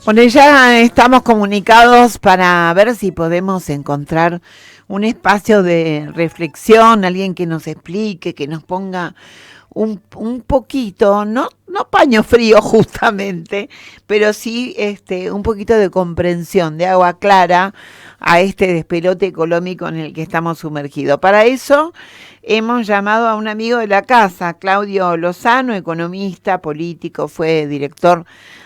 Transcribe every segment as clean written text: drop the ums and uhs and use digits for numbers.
Bueno, ya estamos comunicados para ver si podemos encontrar un espacio de reflexión, alguien que nos explique, que nos ponga un poquito, no paño frío justamente, pero sí un poquito de comprensión, de agua clara a este despelote económico en el que estamos sumergidos. Para eso hemos llamado a un amigo de la casa, Claudio Lozano, economista, político, fue director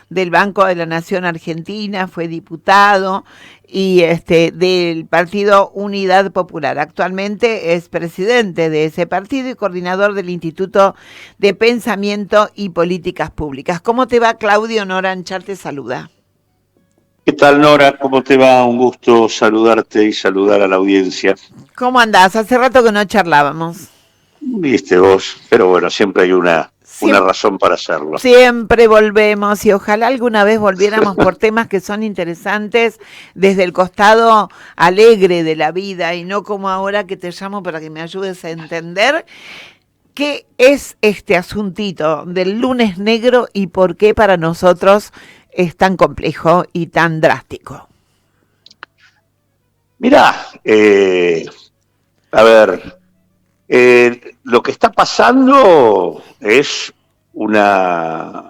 del Banco de la Nación Argentina, fue diputado y del partido Unidad Popular. Actualmente es presidente de ese partido y coordinador del Instituto de Pensamiento y Políticas Públicas. ¿Cómo te va, Claudio? Nora Anchar te saluda. ¿Qué tal, Nora? ¿Cómo te va? Un gusto saludarte y saludar a la audiencia. ¿Cómo andás? Hace rato que no charlábamos. Viste vos, pero bueno, siempre hay una Siem- razón para hacerlo. Siempre volvemos y ojalá alguna vez volviéramos por temas que son interesantes desde el costado alegre de la vida y no como ahora que te llamo para que me ayudes a entender qué es este asuntito del lunes negro y por qué para nosotros es tan complejo y tan drástico. Mirá, a ver, lo que está pasando es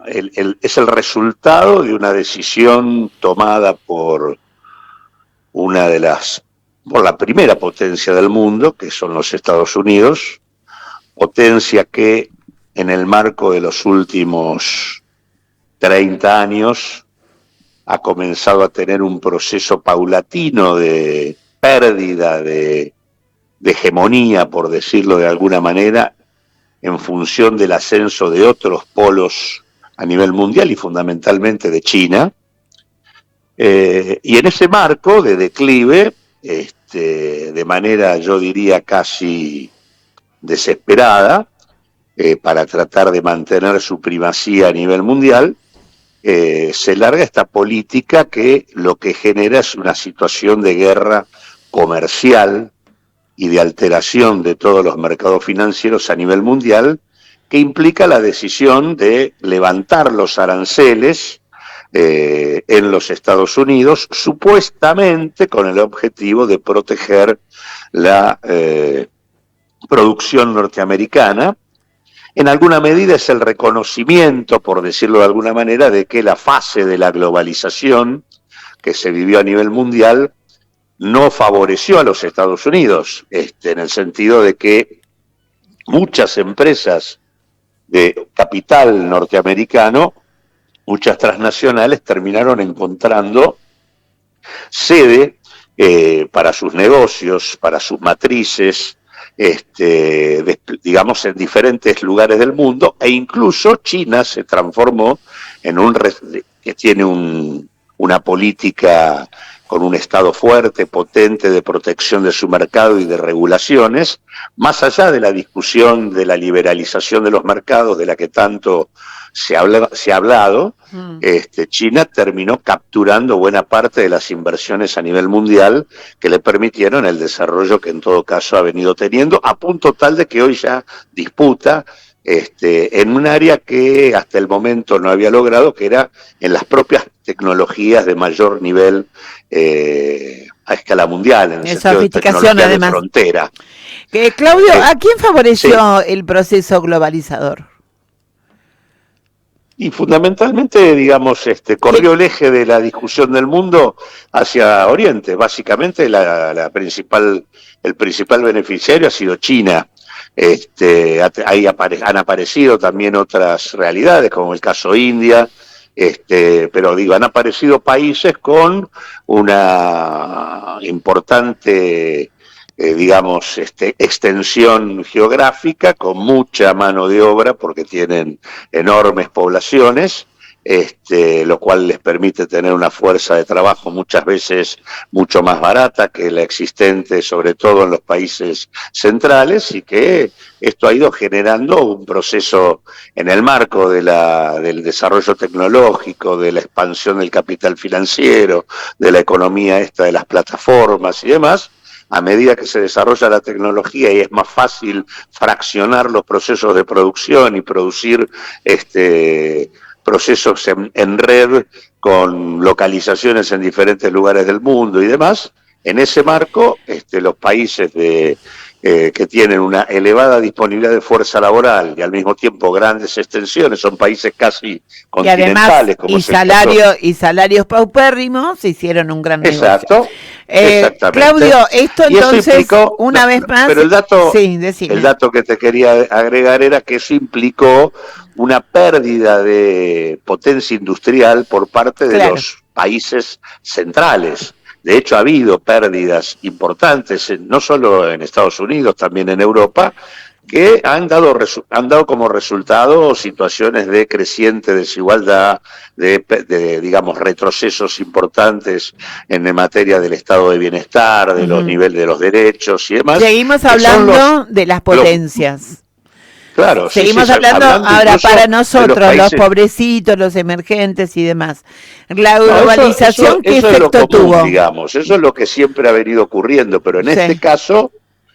es el resultado de una decisión tomada por por la primera potencia del mundo, que son los Estados Unidos, potencia que en el marco de los últimos 30 años ha comenzado a tener un proceso paulatino de pérdida de hegemonía, por decirlo de alguna manera, en función del ascenso de otros polos a nivel mundial y fundamentalmente de China. Y en ese marco de declive, de manera yo diría casi desesperada, para tratar de mantener su primacía a nivel mundial, se larga esta política que lo que genera es una situación de guerra comercial y de alteración de todos los mercados financieros a nivel mundial, que implica la decisión de levantar los aranceles en los Estados Unidos, supuestamente con el objetivo de proteger la producción norteamericana. En alguna medida es el reconocimiento, por decirlo de alguna manera, de que la fase de la globalización que se vivió a nivel mundial no favoreció a los Estados Unidos, en el sentido de que muchas empresas de capital norteamericano, muchas transnacionales, terminaron encontrando sede para sus negocios, para sus matrices, digamos, en diferentes lugares del mundo, e incluso China se transformó en que tiene una política con un Estado fuerte, potente, de protección de su mercado y de regulaciones, más allá de la discusión de la liberalización de los mercados, de la que tanto se ha hablado. China terminó capturando buena parte de las inversiones a nivel mundial que le permitieron el desarrollo que en todo caso ha venido teniendo, a punto tal de que hoy ya disputa en un área que hasta el momento no había logrado, que era en las propias tecnologías de mayor nivel a escala mundial, en el sentido de tecnología de frontera. Claudio, ¿a quién favoreció sí. el proceso globalizador? Y fundamentalmente, digamos, corrió el eje de la discusión del mundo hacia Oriente. Básicamente el principal beneficiario ha sido China. Ahí han aparecido también otras realidades, como el caso India, pero digo, han aparecido países con una importante digamos, extensión geográfica, con mucha mano de obra, porque tienen enormes poblaciones, lo cual les permite tener una fuerza de trabajo muchas veces mucho más barata que la existente, sobre todo en los países centrales, y que esto ha ido generando un proceso en el marco del desarrollo tecnológico, de la expansión del capital financiero, de la economía de las plataformas y demás. A medida que se desarrolla la tecnología y es más fácil fraccionar los procesos de producción y producir procesos en red con localizaciones en diferentes lugares del mundo y demás. En ese marco, los países que tienen una elevada disponibilidad de fuerza laboral y al mismo tiempo grandes extensiones, son países casi continentales. Y además, y salarios paupérrimos, hicieron un gran negocio. Exactamente. Claudio, esto entonces, implicó, una vez más... Pero el dato que te quería agregar era que eso implicó una pérdida de potencia industrial por parte de los países centrales. De hecho, ha habido pérdidas importantes, no solo en Estados Unidos, también en Europa, que han dado como resultado situaciones de creciente desigualdad, digamos, retrocesos importantes en materia del estado de bienestar, de los niveles de los derechos y demás. Seguimos hablando de las potencias. Claro, seguimos hablando ahora para nosotros, los pobrecitos, los emergentes y demás. La globalización, ¿qué efecto tuvo? Digamos, eso es lo que siempre ha venido ocurriendo, pero en este caso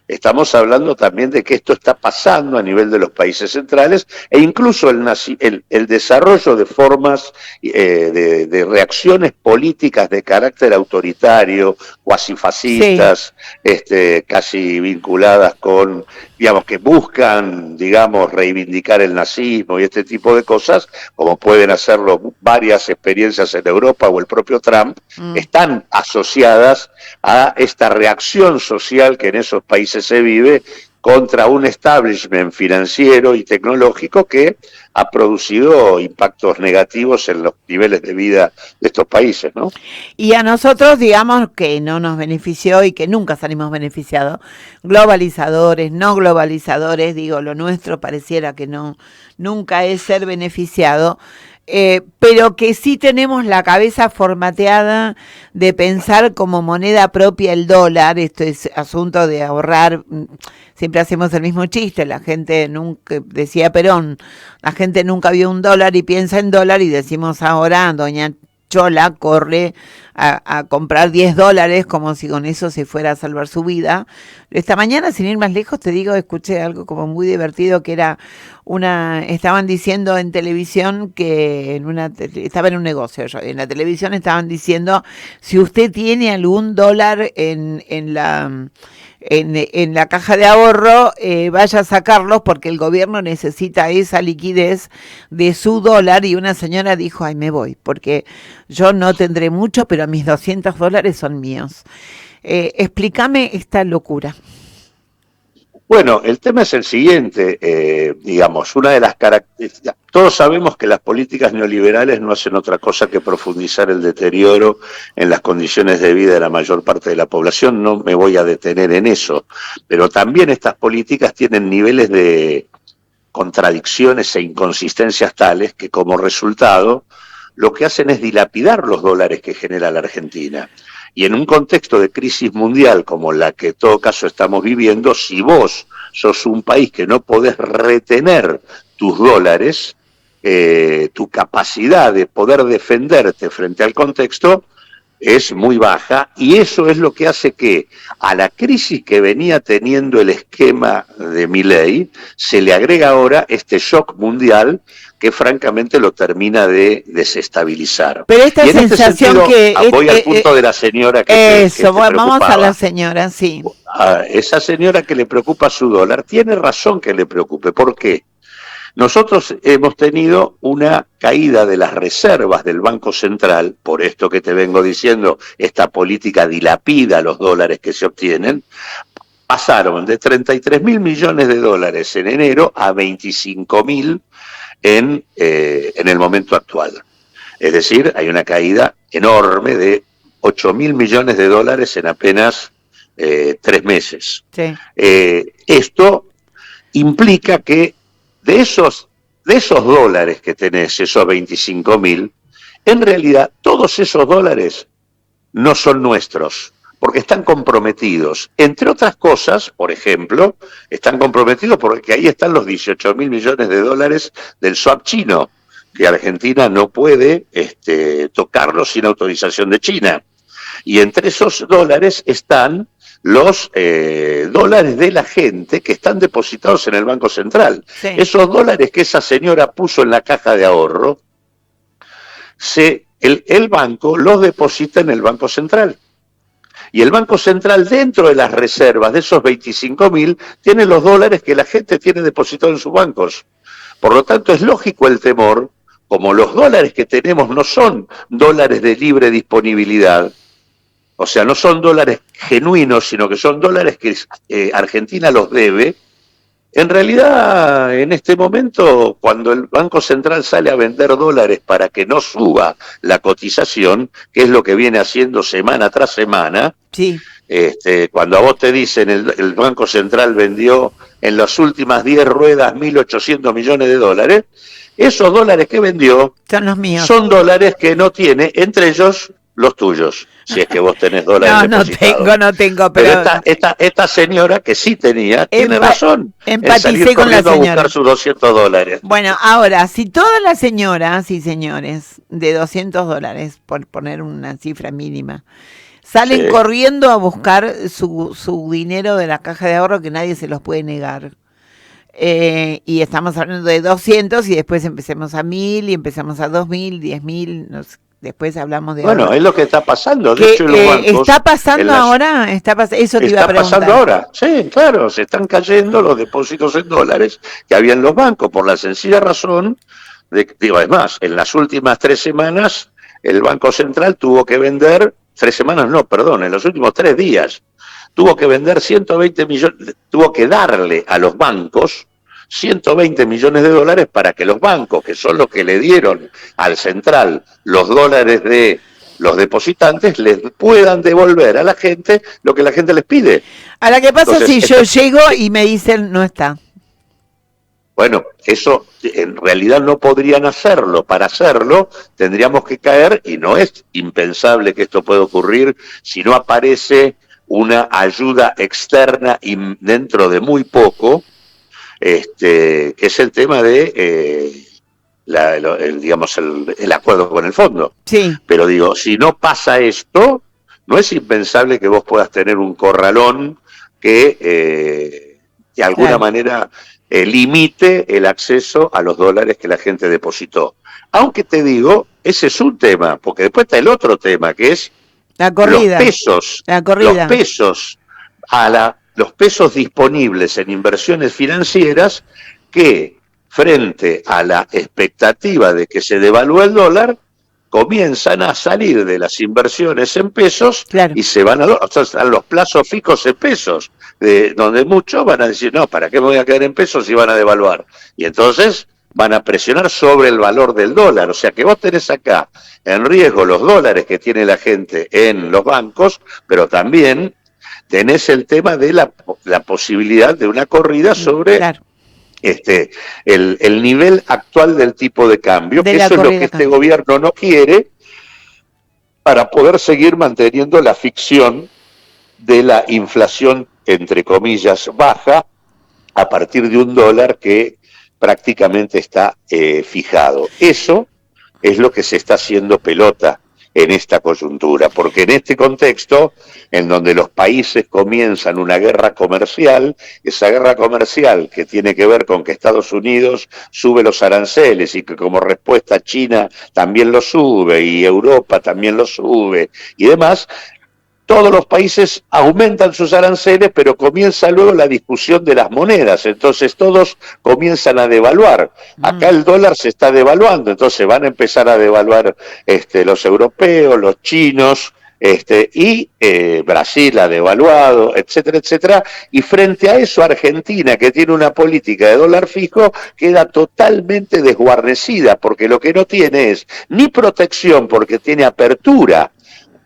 estamos hablando también de que esto está pasando a nivel de los países centrales e incluso el desarrollo de formas de reacciones políticas de carácter autoritario, cuasi fascistas, casi vinculadas con, digamos, que buscan, digamos, reivindicar el nazismo y este tipo de cosas, como pueden hacerlo varias experiencias en Europa o el propio Trump, están asociadas a esta reacción social que en esos países se vive contra un establishment financiero y tecnológico que ha producido impactos negativos en los niveles de vida de estos países, ¿no? Y a nosotros, digamos, que no nos benefició y que nunca salimos beneficiados, globalizadores, no globalizadores, digo, lo nuestro pareciera que nunca es ser beneficiado, pero que sí tenemos la cabeza formateada de pensar como moneda propia el dólar. Esto es asunto de ahorrar. Siempre hacemos el mismo chiste, la gente nunca, decía Perón, la gente nunca vio un dólar y piensa en dólar, y decimos ahora, doña Chola corre a comprar $10 como si con eso se fuera a salvar su vida. Esta mañana, sin ir más lejos, te digo, escuché algo como muy divertido, que era estaban diciendo en televisión que estaba en un negocio, en la televisión estaban diciendo, si usted tiene algún dólar en la caja de ahorro, vaya a sacarlos porque el gobierno necesita esa liquidez de su dólar. Y una señora dijo, ay, me voy, porque yo no tendré mucho, pero mis $200 son míos. Explícame esta locura. Bueno, el tema es el siguiente, digamos, una de las características, todos sabemos que las políticas neoliberales no hacen otra cosa que profundizar el deterioro en las condiciones de vida de la mayor parte de la población, no me voy a detener en eso, pero también estas políticas tienen niveles de contradicciones e inconsistencias tales que como resultado lo que hacen es dilapidar los dólares que genera la Argentina. Y en un contexto de crisis mundial como la que en todo caso estamos viviendo, si vos sos un país que no podés retener tus dólares, tu capacidad de poder defenderte frente al contexto es muy baja, y eso es lo que hace que a la crisis que venía teniendo el esquema de Milei se le agrega ahora este shock mundial que francamente lo termina de desestabilizar. Pero esta y en sensación este sentido, voy al punto de la señora que vamos a la señora, sí. A esa señora que le preocupa su dólar, tiene razón que le preocupe. ¿Por qué? Nosotros hemos tenido una caída de las reservas del Banco Central, por esto que te vengo diciendo, esta política dilapida los dólares que se obtienen, pasaron de 33.000 millones de dólares en enero a 25.000 en el momento actual. Es decir, hay una caída enorme de 8.000 millones de dólares en apenas 3 meses. Sí. Esto implica que de esos dólares que tenés, esos 25.000, en realidad todos esos dólares no son nuestros, porque están comprometidos. Entre otras cosas, por ejemplo, están comprometidos porque ahí están los 18.000 millones de dólares del swap chino, que Argentina no puede tocarlo sin autorización de China. Y entre esos dólares están los dólares de la gente que están depositados en el Banco Central. Sí. Esos dólares que esa señora puso en la caja de ahorro, el banco los deposita en el Banco Central. Y el Banco Central, dentro de las reservas de esos 25.000, tiene los dólares que la gente tiene depositados en sus bancos. Por lo tanto, es lógico el temor, como los dólares que tenemos no son dólares de libre disponibilidad, o sea, no son dólares genuinos, sino que son dólares que Argentina los debe. En realidad, en este momento, cuando el Banco Central sale a vender dólares para que no suba la cotización, que es lo que viene haciendo semana tras semana, sí. Cuando a vos te dicen el Banco Central vendió en las últimas 10 ruedas 1.800 millones de dólares, esos dólares que vendió son los míos. Son dólares que no tiene, entre ellos los tuyos, si es que vos tenés dólares depositados. No tengo, pero esta señora que sí tenía, tiene razón. Empaticé con la señora. A buscar sus 200 dólares. Bueno, ahora, si todas las señoras y señores de 200 dólares, por poner una cifra mínima, salen corriendo a buscar su dinero de la caja de ahorro, que nadie se los puede negar. Y estamos hablando de 200 y después empecemos a 1.000 y empezamos a 2.000, 10.000, después hablamos de... Bueno, es lo que está pasando. De hecho, los bancos, ¿está pasando ahora? Eso te iba a preguntar. Está pasando ahora, sí, claro. Se están cayendo los depósitos en dólares que había en los bancos por la sencilla razón de, además, en las últimas 3 semanas el Banco Central tuvo que vender, 3 semanas no, perdón, en los últimos 3 días, tuvo que vender 120 millones, tuvo que darle a los bancos 120 millones de dólares para que los bancos, que son los que le dieron al central los dólares de los depositantes, les puedan devolver a la gente lo que la gente les pide. Ahora, ¿qué pasa si yo llego y me dicen no está? Bueno, eso en realidad no podrían hacerlo. Para hacerlo tendríamos que caer, y no es impensable que esto pueda ocurrir si no aparece una ayuda externa y dentro de muy poco, que es el tema de el acuerdo con el fondo. Sí. Pero digo, si no pasa esto, no es impensable que vos puedas tener un corralón que de alguna manera limite el acceso a los dólares que la gente depositó. Aunque te digo, ese es un tema, porque después está el otro tema, que es la corrida. Los pesos disponibles en inversiones financieras que, frente a la expectativa de que se devalúe el dólar, comienzan a salir de las inversiones en pesos, claro, y se van a los plazos fijos en pesos, donde muchos van a decir, no, ¿para qué me voy a quedar en pesos si van a devaluar? Y entonces van a presionar sobre el valor del dólar. O sea que vos tenés acá en riesgo los dólares que tiene la gente en los bancos, pero también tenés el tema de la posibilidad de una corrida sobre, claro, el nivel actual del tipo de cambio, que eso es lo que este gobierno no quiere, para poder seguir manteniendo la ficción de la inflación, entre comillas, baja, a partir de un dólar que prácticamente está fijado. Eso es lo que se está haciendo pelota en esta coyuntura, porque en este contexto, en donde los países comienzan una guerra comercial, esa guerra comercial que tiene que ver con que Estados Unidos sube los aranceles y que como respuesta China también lo sube y Europa también lo sube y demás, todos los países aumentan sus aranceles, pero comienza luego la discusión de las monedas, entonces todos comienzan a devaluar. Acá el dólar se está devaluando, entonces van a empezar a devaluar los europeos, los chinos, y Brasil ha devaluado, etcétera, etcétera, y frente a eso Argentina, que tiene una política de dólar fijo, queda totalmente desguarnecida, porque lo que no tiene es ni protección, porque tiene apertura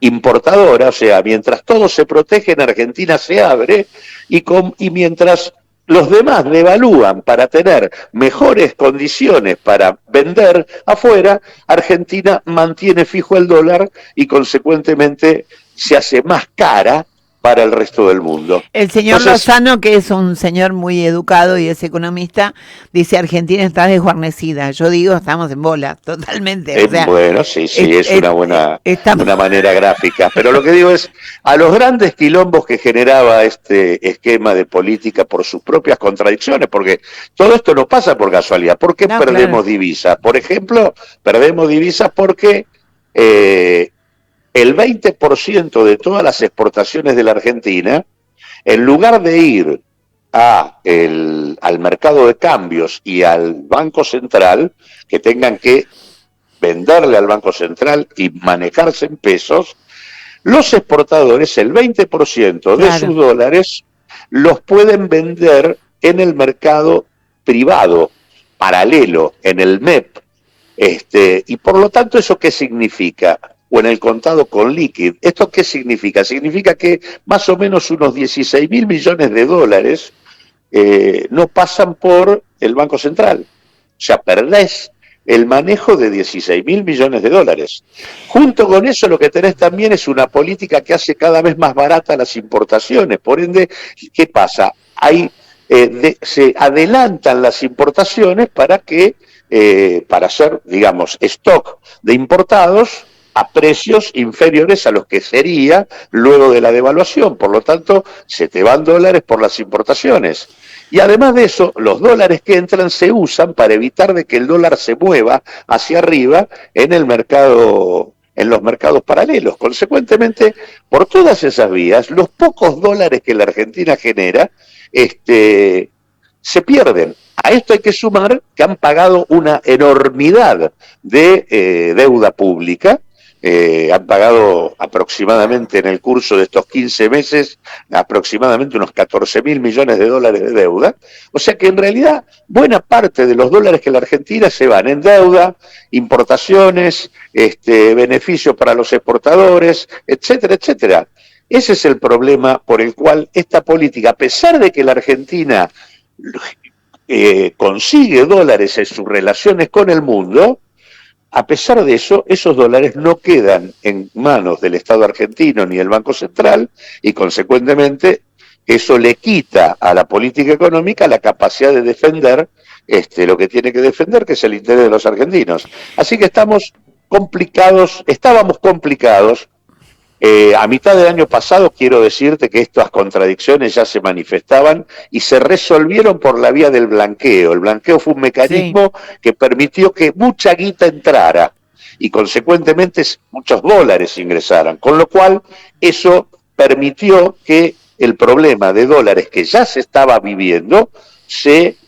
importadora, o sea, mientras todos se protegen, Argentina se abre, y mientras los demás devalúan para tener mejores condiciones para vender afuera, Argentina mantiene fijo el dólar y consecuentemente se hace más cara para el resto del mundo. El señor Entonces, Lozano, que es un señor muy educado y es economista, dice Argentina está desguarnecida. Yo digo, estamos en bola, totalmente. O sea, bueno, sí, es estamos... una manera gráfica, pero lo que digo es, a los grandes quilombos que generaba este esquema de política por sus propias contradicciones, porque todo esto no pasa por casualidad. ¿Por qué No, perdemos claro. divisas? Por ejemplo, perdemos divisas porque el 20% de todas las exportaciones de la Argentina, en lugar de ir al mercado de cambios y al Banco Central, que tengan que venderle al Banco Central y manejarse en pesos, los exportadores, el 20% de sus Claro. dólares, los pueden vender en el mercado privado, paralelo, en el MEP. Y por lo tanto, ¿eso qué significa? O en el contado con liquid. ¿Esto qué significa? Significa que más o menos unos 16.000 millones de dólares no pasan por el Banco Central. O sea, perdés el manejo de 16.000 millones de dólares. Junto con eso lo que tenés también es una política que hace cada vez más barata las importaciones. Por ende, ¿qué pasa? Se adelantan las importaciones para hacer, digamos, stock de importados a precios inferiores a los que sería luego de la devaluación. Por lo tanto, se te van dólares por las importaciones. Y además de eso, los dólares que entran se usan para evitar de que el dólar se mueva hacia arriba en el mercado, en los mercados paralelos. Consecuentemente, por todas esas vías, los pocos dólares que la Argentina genera, se pierden. A esto hay que sumar que han pagado una enormidad de deuda pública. Han pagado aproximadamente en el curso de estos 15 meses, aproximadamente unos 14.000 millones de dólares de deuda. O sea que en realidad buena parte de los dólares que la Argentina se van en deuda, importaciones, beneficios para los exportadores, etcétera, etcétera. Ese es el problema por el cual esta política, a pesar de que la Argentina consigue dólares en sus relaciones con el mundo, a pesar de eso, esos dólares no quedan en manos del Estado argentino ni del Banco Central y consecuentemente eso le quita a la política económica la capacidad de defender lo que tiene que defender, que es el interés de los argentinos. Así que estábamos complicados. A mitad del año pasado quiero decirte que estas contradicciones ya se manifestaban y se resolvieron por la vía del blanqueo. El blanqueo fue un mecanismo que permitió que mucha guita entrara y consecuentemente muchos dólares ingresaran, con lo cual eso permitió que el problema de dólares que ya se estaba viviendo se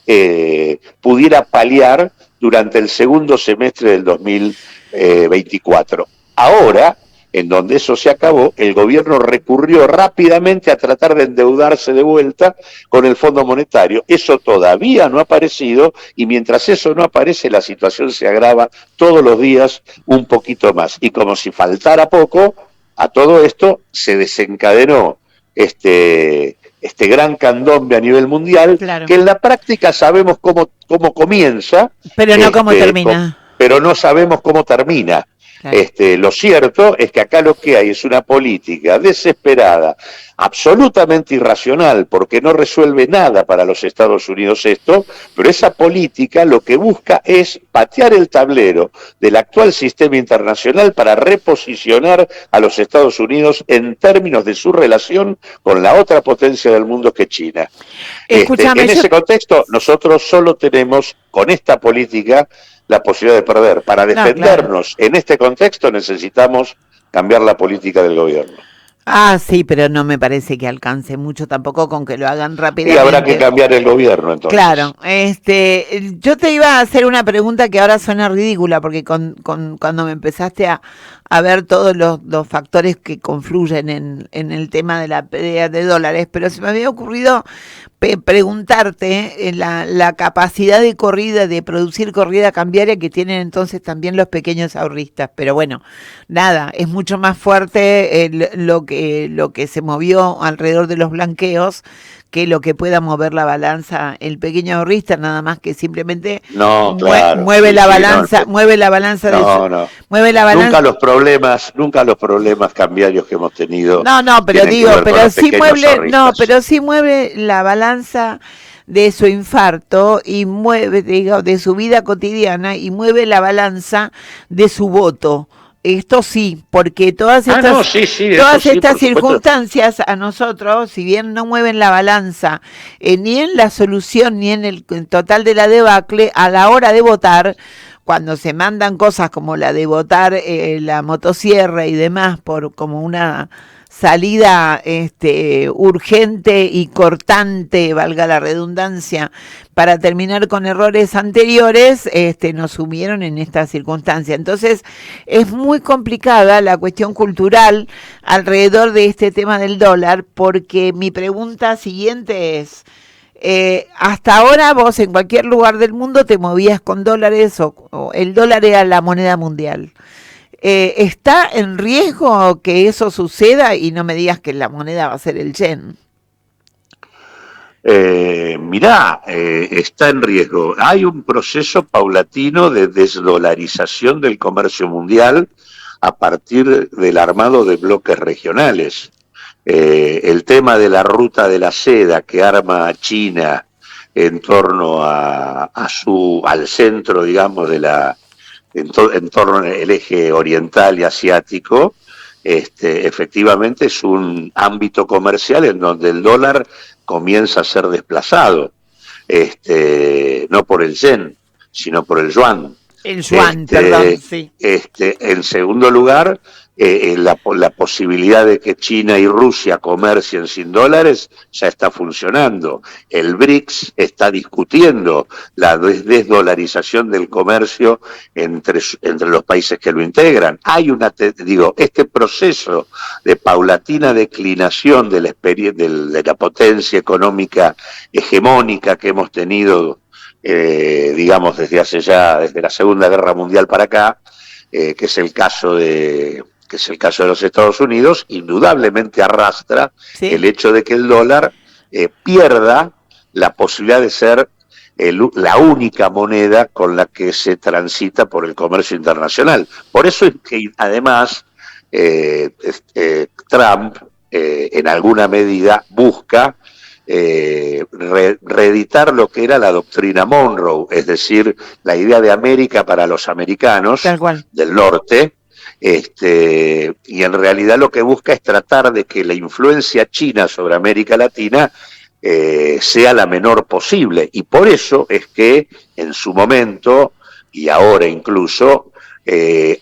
pudiera paliar durante el segundo semestre del 2024. Ahora, en donde eso se acabó, el gobierno recurrió rápidamente a tratar de endeudarse de vuelta con el Fondo Monetario. Eso todavía no ha aparecido y mientras eso no aparece, la situación se agrava todos los días un poquito más. Y como si faltara poco, a todo esto se desencadenó este gran candombe a nivel mundial, Claro. que en la práctica sabemos cómo comienza, Pero no cómo termina. pero no sabemos cómo termina. Claro. Lo cierto es que acá lo que hay es una política desesperada, absolutamente irracional, porque no resuelve nada para los Estados Unidos esto, pero esa política lo que busca es patear el tablero del actual sistema internacional para reposicionar a los Estados Unidos en términos de su relación con la otra potencia del mundo que es China. Escúchame, en ese contexto, nosotros solo tenemos con esta política la posibilidad de perder. Para defendernos en este contexto necesitamos cambiar la política del gobierno. Ah, sí, pero no me parece que alcance mucho tampoco con que lo hagan rápidamente. Y habrá que cambiar el gobierno entonces. Claro, yo te iba a hacer una pregunta que ahora suena ridícula, porque cuando me empezaste a ver todos los factores que confluyen en el tema de la pérdida de dólares, pero se me había ocurrido preguntarte la capacidad de corrida, de producir corrida cambiaria que tienen entonces también los pequeños ahorristas. Pero bueno, nada, es mucho más fuerte lo que se movió alrededor de los blanqueos que lo que pueda mover la balanza el pequeño ahorrista, nada más que simplemente No, claro. mueve Sí, la sí, balanza, no, mueve la balanza de su, no. mueve la balanza. Nunca los problemas cambiarios que hemos tenido No, pero tienen que digo, ver con pero los sí pequeños mueve, no, ahorristas. pero sí mueve la balanza de su infarto y mueve, digo, de su vida cotidiana y mueve la balanza de su voto. Esto sí, porque Ah, no, sí, eso todas sí, estas por supuesto. circunstancias a nosotros, si bien no mueven la balanza ni en la solución ni en el total de la debacle, a la hora de votar, cuando se mandan cosas como la de votar la motosierra y demás por como una salida urgente y cortante, valga la redundancia, para terminar con errores anteriores, nos sumieron en esta circunstancia. Entonces, es muy complicada la cuestión cultural alrededor de este tema del dólar, porque mi pregunta siguiente es, hasta ahora vos en cualquier lugar del mundo te movías con dólares o el dólar era la moneda mundial. ¿Está en riesgo que eso suceda? Y no me digas que la moneda va a ser el yen. Mirá, está en riesgo. Hay un proceso paulatino de desdolarización del comercio mundial a partir del armado de bloques regionales. El tema de la ruta de la seda que arma China en torno al centro, digamos, en torno al eje oriental y asiático, efectivamente es un ámbito comercial en donde el dólar comienza a ser desplazado, no por el yen, sino por el yuan. El yuan, perdón, sí. En segundo lugar, la posibilidad de que China y Rusia comercien sin dólares ya está funcionando. El BRICS está discutiendo la desdolarización del comercio entre los países que lo integran. Hay este proceso de paulatina declinación de la potencia económica hegemónica que hemos tenido digamos desde la Segunda Guerra Mundial para acá, que es el caso de los Estados Unidos, indudablemente arrastra ¿Sí? el hecho de que el dólar pierda la posibilidad de ser la única moneda con la que se transita por el comercio internacional. Por eso es que además Trump en alguna medida busca reeditar lo que era la doctrina Monroe, es decir, la idea de América para los americanos del norte, y en realidad lo que busca es tratar de que la influencia china sobre América Latina sea la menor posible, y por eso es que en su momento, y ahora incluso,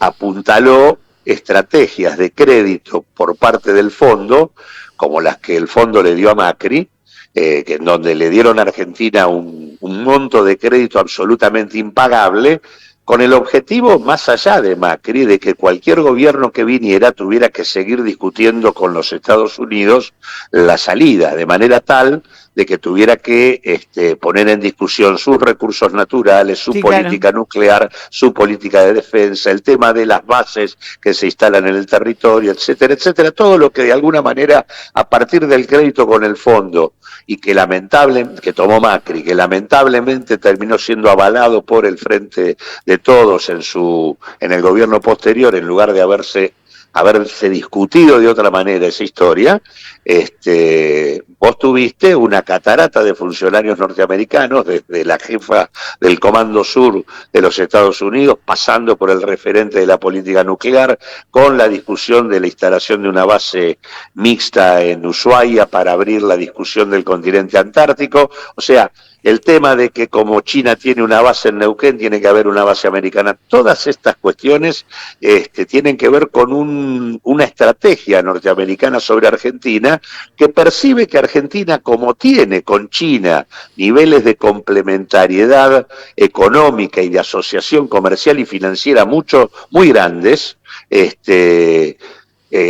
apuntaló estrategias de crédito por parte del fondo, como las que el fondo le dio a Macri, en donde le dieron a Argentina un monto de crédito absolutamente impagable, con el objetivo, más allá de Macri, de que cualquier gobierno que viniera tuviera que seguir discutiendo con los Estados Unidos la salida, de manera tal de que tuviera que poner en discusión sus recursos naturales, su política nuclear, su política de defensa, el tema de las bases que se instalan en el territorio, etcétera, etcétera, todo lo que de alguna manera, a partir del crédito con el fondo, y que que tomó Macri, que lamentablemente terminó siendo avalado por el Frente de Todos en el gobierno posterior, en lugar de haberse discutido de otra manera esa historia, vos tuviste una catarata de funcionarios norteamericanos, desde la jefa del Comando Sur de los Estados Unidos, pasando por el referente de la política nuclear, con la discusión de la instalación de una base mixta en Ushuaia para abrir la discusión del continente antártico. O sea, el tema de que como China tiene una base en Neuquén, tiene que haber una base americana. Todas estas cuestiones tienen que ver con una estrategia norteamericana sobre Argentina, que percibe que Argentina, como tiene con China niveles de complementariedad económica y de asociación comercial y financiera muy grandes,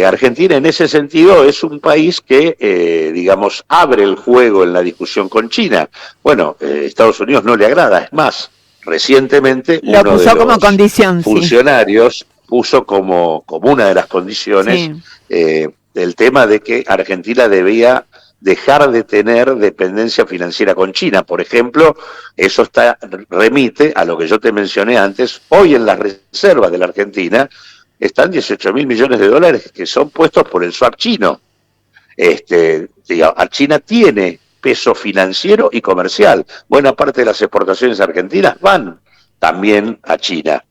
Argentina en ese sentido es un país que, digamos, abre el juego en la discusión con China. Bueno, Estados Unidos no le agrada, es más, recientemente uno de los funcionarios puso como una de las condiciones el tema de que Argentina debía dejar de tener dependencia financiera con China. Por ejemplo, eso remite a lo que yo te mencioné antes. Hoy en las reservas de la Argentina están 18.000 millones de dólares que son puestos por el swap chino. China tiene peso financiero y comercial. Buena parte de las exportaciones argentinas van también a China.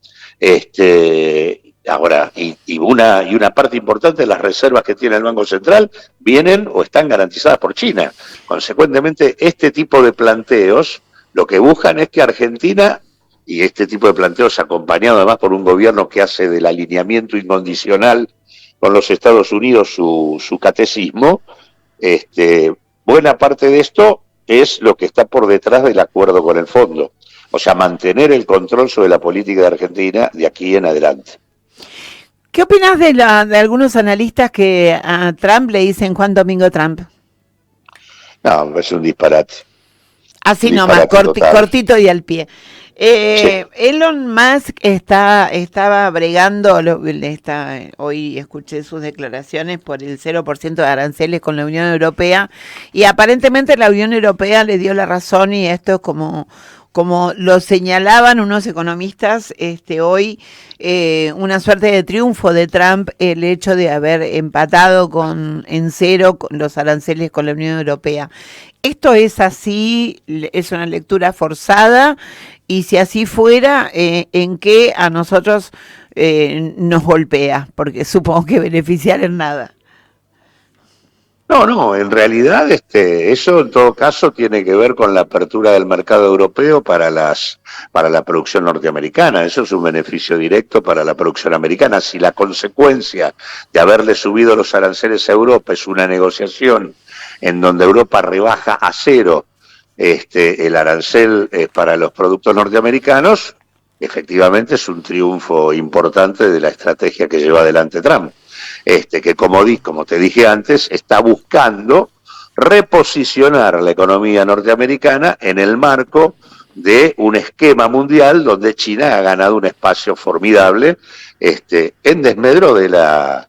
Ahora, y una parte importante de las reservas que tiene el Banco Central vienen o están garantizadas por China. Consecuentemente, este tipo de planteos lo que buscan es que Argentina, y este tipo de planteos acompañado además por un gobierno que hace del alineamiento incondicional con los Estados Unidos su catecismo, buena parte de esto es lo que está por detrás del acuerdo con el fondo. O sea, mantener el control sobre la política de Argentina de aquí en adelante. ¿Qué opinas de algunos analistas que a Trump le dicen Juan Domingo Trump? No, es un disparate. Así nomás, cortito y al pie. Sí. Elon Musk estaba bregando, hoy escuché sus declaraciones por el 0% de aranceles con la Unión Europea, y aparentemente la Unión Europea le dio la razón, y esto es como lo señalaban unos economistas hoy, una suerte de triunfo de Trump, el hecho de haber empatado en cero con los aranceles con la Unión Europea. ¿Esto es así? ¿Es una lectura forzada? Y si así fuera, ¿en qué a nosotros nos golpea? Porque supongo que beneficiar en nada. No, en realidad eso en todo caso tiene que ver con la apertura del mercado europeo para la producción norteamericana. Eso es un beneficio directo para la producción americana. Si la consecuencia de haberle subido los aranceles a Europa es una negociación en donde Europa rebaja a cero el arancel para los productos norteamericanos, efectivamente es un triunfo importante de la estrategia que lleva adelante Trump. Que como te dije antes, está buscando reposicionar la economía norteamericana en el marco de un esquema mundial donde China ha ganado un espacio formidable en desmedro de la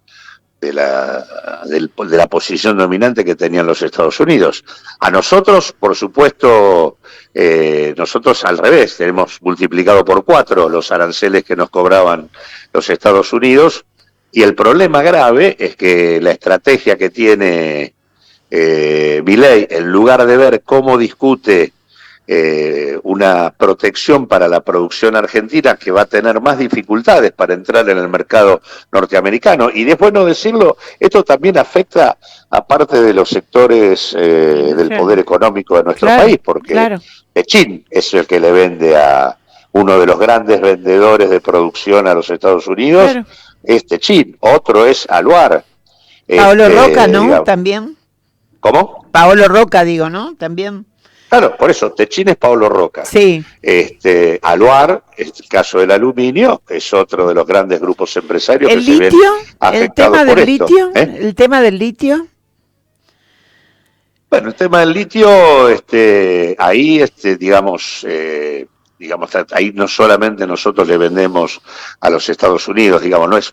posición dominante que tenían los Estados Unidos. A nosotros, por supuesto, nosotros al revés, tenemos multiplicado por 4 los aranceles que nos cobraban los Estados Unidos. Y el problema grave es que la estrategia que tiene Milei, en lugar de ver cómo discute una protección para la producción argentina, que va a tener más dificultades para entrar en el mercado norteamericano, y después no decirlo, esto también afecta a parte de los sectores del poder económico de nuestro país, porque Pechín es el que le vende a uno de los grandes vendedores de producción a los Estados Unidos, Chin, otro es Aluar. Paolo Roca, ¿no? Digamos. También. ¿Cómo? Paolo Roca, digo, ¿no? También. Claro, por eso, Techín es Paolo Roca. Sí. Aluar, el caso del aluminio, es otro de los grandes grupos empresarios que litio, se ven afectados por esto. ¿El tema del litio? Bueno, el tema del litio, ahí, digamos, ahí no solamente nosotros le vendemos a los Estados Unidos, digamos, no es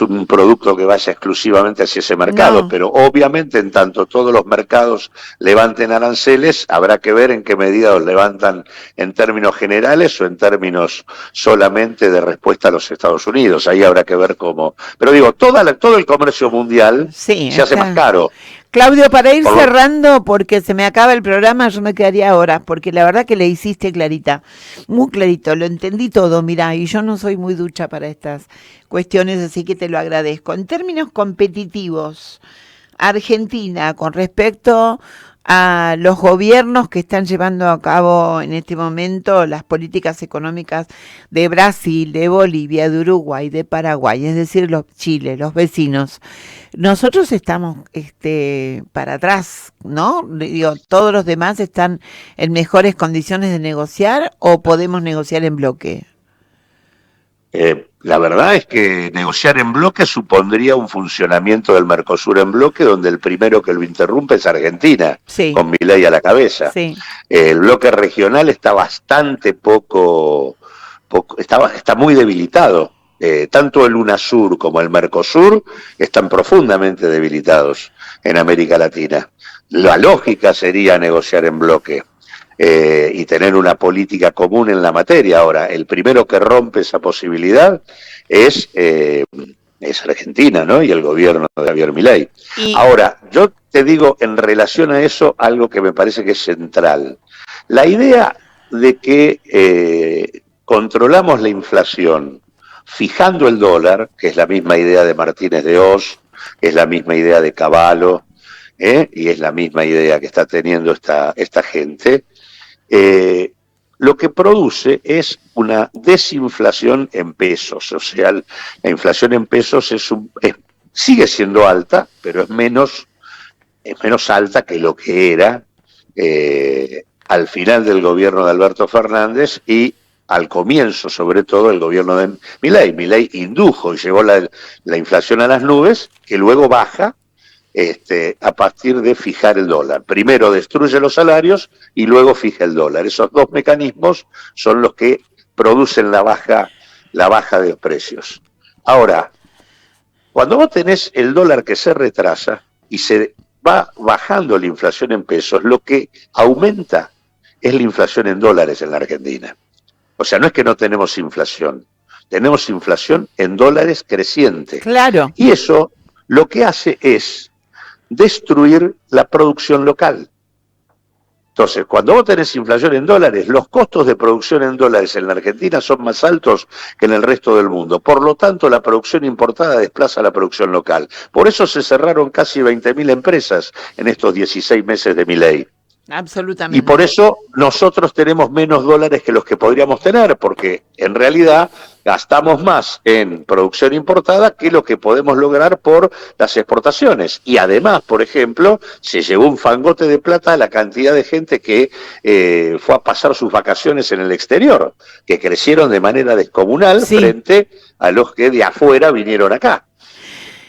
un producto que vaya exclusivamente hacia ese mercado, pero obviamente en tanto todos los mercados levanten aranceles, habrá que ver en qué medida los levantan en términos generales o en términos solamente de respuesta a los Estados Unidos. Ahí habrá que ver cómo. Pero digo, todo el comercio mundial se hace más caro. Claudio, para ir cerrando, porque se me acaba el programa, yo me quedaría ahora, porque la verdad que le hiciste clarita, muy clarito, lo entendí todo, mirá, y yo no soy muy ducha para estas cuestiones, así que te lo agradezco. En términos competitivos, Argentina, con respecto a los gobiernos que están llevando a cabo en este momento las políticas económicas de Brasil, de Bolivia, de Uruguay, de Paraguay, es decir, Chile, los vecinos, nosotros estamos para atrás, ¿no? Digo, ¿todos los demás están en mejores condiciones de negociar o podemos negociar en bloque? La verdad es que negociar en bloque supondría un funcionamiento del Mercosur en bloque, donde el primero que lo interrumpe es Argentina, con Milei a la cabeza. Sí. El bloque regional está bastante está muy debilitado. tanto el UNASUR como el Mercosur están profundamente debilitados en América Latina. La lógica sería negociar en bloque y tener una política común en la materia. Ahora, el primero que rompe esa posibilidad es Argentina, ¿no? Y el gobierno de Javier Milei. Ahora, yo te digo en relación a eso algo que me parece que es central. La idea de que controlamos la inflación fijando el dólar, que es la misma idea de Martínez de Oz, es la misma idea de Cavallo, y es la misma idea que está teniendo esta gente, lo que produce es una desinflación en pesos. O sea, la inflación en pesos sigue siendo alta, pero es menos alta que lo que era al final del gobierno de Alberto Fernández y al comienzo, sobre todo, el gobierno de Milei. Milei indujo y llevó la inflación a las nubes, que luego baja a partir de fijar el dólar. Primero destruye los salarios y luego fija el dólar. Esos dos mecanismos son los que producen la baja de los precios. Ahora, cuando vos tenés el dólar que se retrasa y se va bajando la inflación en pesos, lo que aumenta es la inflación en dólares en la Argentina. O sea, no es que no tenemos inflación en dólares creciente. Claro. Y eso lo que hace es destruir la producción local. Entonces, cuando vos tenés inflación en dólares, los costos de producción en dólares en la Argentina son más altos que en el resto del mundo. Por lo tanto, la producción importada desplaza la producción local. Por eso se cerraron casi 20.000 empresas en estos 16 meses de Milei. Absolutamente. Y por eso nosotros tenemos menos dólares que los que podríamos tener, porque en realidad gastamos más en producción importada que lo que podemos lograr por las exportaciones. Y además, por ejemplo, se llevó un fangote de plata a la cantidad de gente que fue a pasar sus vacaciones en el exterior, que crecieron de manera descomunal frente a los que de afuera vinieron acá.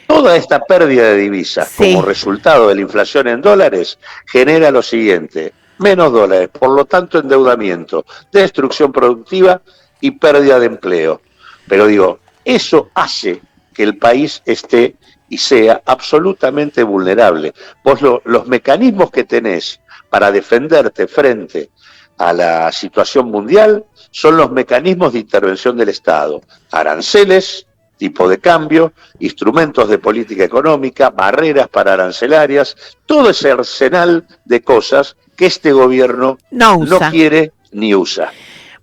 Toda esta pérdida de divisas como resultado de la inflación en dólares genera lo siguiente: menos dólares, por lo tanto endeudamiento, destrucción productiva y pérdida de empleo. Pero digo, eso hace que el país esté y sea absolutamente vulnerable. Vos los mecanismos que tenés para defenderte frente a la situación mundial son los mecanismos de intervención del Estado: aranceles, tipo de cambio, instrumentos de política económica, barreras para arancelarias, todo ese arsenal de cosas que este gobierno no quiere ni usa.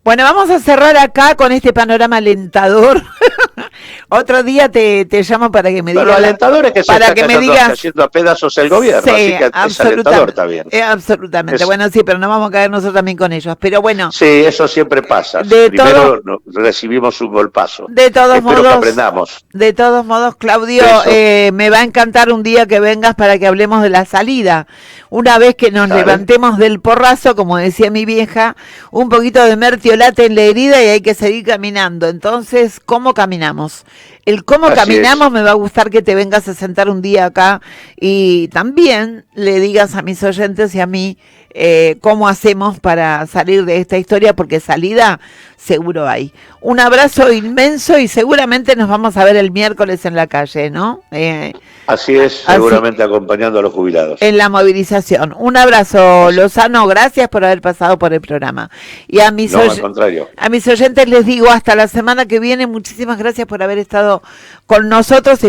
Bueno, vamos a cerrar acá con este panorama alentador. Otro día te llamo para que me digas. Lo alentador es que se está cayendo a pedazos el gobierno, sí, así que es alentador también. Absolutamente. Bueno, sí, pero no vamos a caer nosotros también con ellos. Pero bueno. Sí, eso siempre pasa. Primero recibimos un golpazo. De todos modos, que aprendamos. De todos modos, Claudio, me va a encantar un día que vengas para que hablemos de la salida. Una vez que nos levantemos del porrazo, como decía mi vieja, un poquito de mertiolate en la herida y hay que seguir caminando. Entonces, ¿cómo caminamos? El cómo caminamos me va a gustar que te vengas a sentar un día acá y también le digas a mis oyentes y a mí cómo hacemos para salir de esta historia, porque salida seguro hay. Un abrazo inmenso y seguramente nos vamos a ver el miércoles en la calle, ¿no? Así es, seguramente acompañando a los jubilados. En la movilización. Un abrazo, Lozano, gracias por haber pasado por el programa. Y a mis, al contrario. A mis oyentes les digo hasta la semana que viene, muchísimas gracias por haber estado con nosotros.